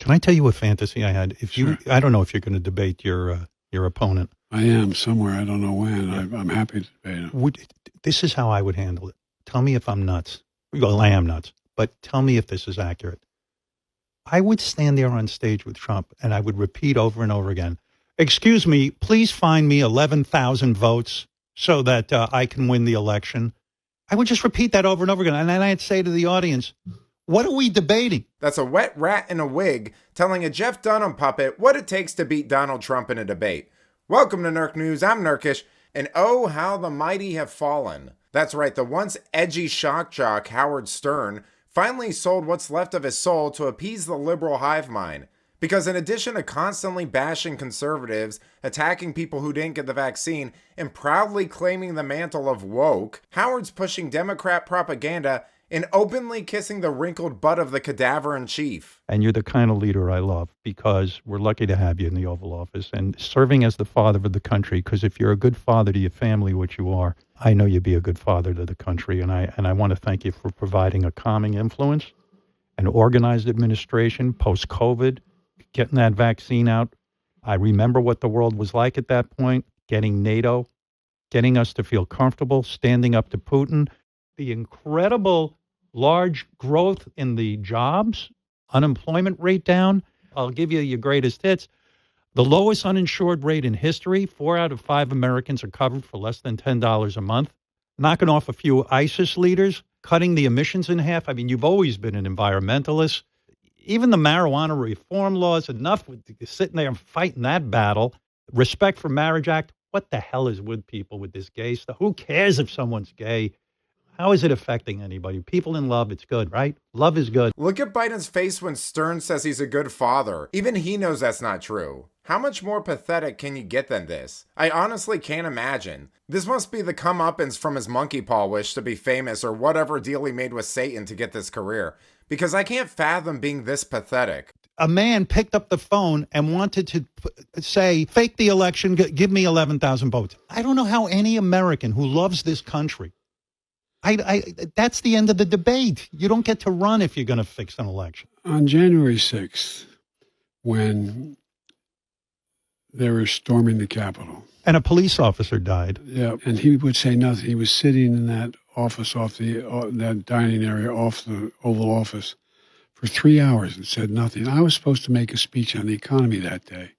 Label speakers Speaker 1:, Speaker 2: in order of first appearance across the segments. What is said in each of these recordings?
Speaker 1: Can I tell you a fantasy I had? If you,
Speaker 2: Sure.
Speaker 1: I don't know if you're going to debate your opponent.
Speaker 2: I am somewhere. I don't know when.
Speaker 1: Yeah.
Speaker 2: I'm happy to debate him.
Speaker 1: This is how I would handle it. Tell me if I'm nuts. Well, I am nuts, but tell me if this is accurate. I would stand there on stage with Trump and I would repeat over and over again, excuse me, please find me 11,000 votes so that I can win the election. I would just repeat that over and over again. And then I'd say to the audience, what are we debating?
Speaker 3: That's a wet rat in a wig telling a Jeff Dunham puppet what it takes to beat Donald Trump in a debate. Welcome to Nerk News. I'm Nerkish, and oh, how the mighty have fallen. That's right, the once edgy shock jock Howard Stern finally sold what's left of his soul to appease the liberal hive mind. Because in addition to constantly bashing conservatives, attacking people who didn't get the vaccine, and proudly claiming the mantle of woke, Howard's pushing Democrat propaganda and openly kissing the wrinkled butt of the cadaver-in-chief.
Speaker 1: And you're the kind of leader I love because we're lucky to have you in the Oval Office and serving as the father of the country. Because if you're a good father to your family, which you are, I know you'd be a good father to the country. And I want to thank you for providing a calming influence, an organized administration post-COVID, getting that vaccine out. I remember what the world was like at that point, getting NATO, getting us to feel comfortable, standing up to Putin, the incredible large growth in the jobs, unemployment rate down. I'll give you your greatest hits. The lowest uninsured rate in history. 4 out of 5 Americans are covered for less than $10 a month. Knocking off a few ISIS leaders, cutting the emissions in half. I mean, you've always been an environmentalist. Even the marijuana reform laws, enough with sitting there and fighting that battle. Respect for Marriage Act. What the hell is with people with this gay stuff? Who cares if someone's gay? How is it affecting anybody? People in love, it's good, right? Love is good.
Speaker 3: Look at Biden's face when Stern says he's a good father. Even he knows that's not true. How much more pathetic can you get than this? I honestly can't imagine. This must be the comeuppance from his monkey paw wish to be famous or whatever deal he made with Satan to get this career. Because I can't fathom being this pathetic.
Speaker 1: A man picked up the phone and wanted to say, fake the election, give me 11,000 votes. I don't know how any American who loves this country, that's the end of the debate. You don't get to run if you're going to fix an election.
Speaker 2: On January 6th, when they were storming the Capitol.
Speaker 1: And a police officer died.
Speaker 2: Yeah, and he would say nothing. He was sitting in that office that dining area off the Oval Office for 3 hours and said nothing. I was supposed to make a speech on the economy that day.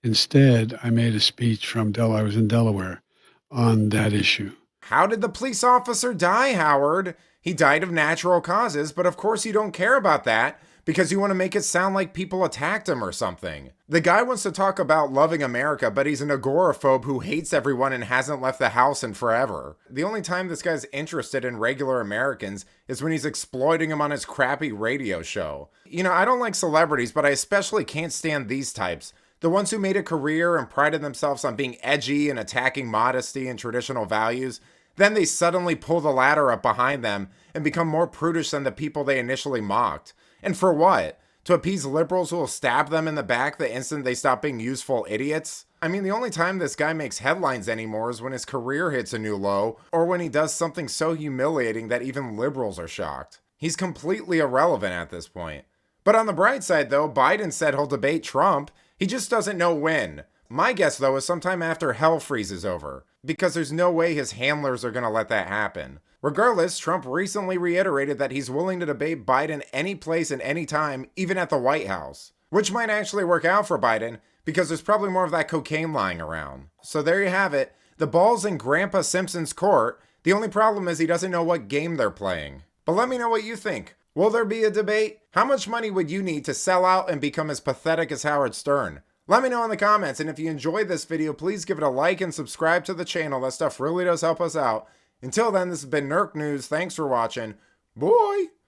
Speaker 2: Instead, I made a speech I was in Delaware on that issue.
Speaker 3: How did the police officer die, Howard? He died of natural causes, but of course you don't care about that because you want to make it sound like people attacked him or something. The guy wants to talk about loving America, but he's an agoraphobe who hates everyone and hasn't left the house in forever. The only time this guy's interested in regular Americans is when he's exploiting them on his crappy radio show. You know, I don't like celebrities, but I especially can't stand these types. The ones who made a career and prided themselves on being edgy and attacking modesty and traditional values. Then they suddenly pull the ladder up behind them and become more prudish than the people they initially mocked. And for what? To appease liberals who will stab them in the back the instant they stop being useful idiots? I mean, the only time this guy makes headlines anymore is when his career hits a new low, or when he does something so humiliating that even liberals are shocked. He's completely irrelevant at this point. But on the bright side though, Biden said he'll debate Trump. He just doesn't know when. My guess, though, is sometime after hell freezes over, because there's no way his handlers are going to let that happen. Regardless, Trump recently reiterated that he's willing to debate Biden any place and any time, even at the White House. Which might actually work out for Biden, because there's probably more of that cocaine lying around. So there you have it. The ball's in Grandpa Simpson's court. The only problem is he doesn't know what game they're playing. But let me know what you think. Will there be a debate? How much money would you need to sell out and become as pathetic as Howard Stern? Let me know in the comments, and if you enjoyed this video, please give it a like and subscribe to the channel. That stuff really does help us out. Until then, this has been Nerk News. Thanks for watching. Bye!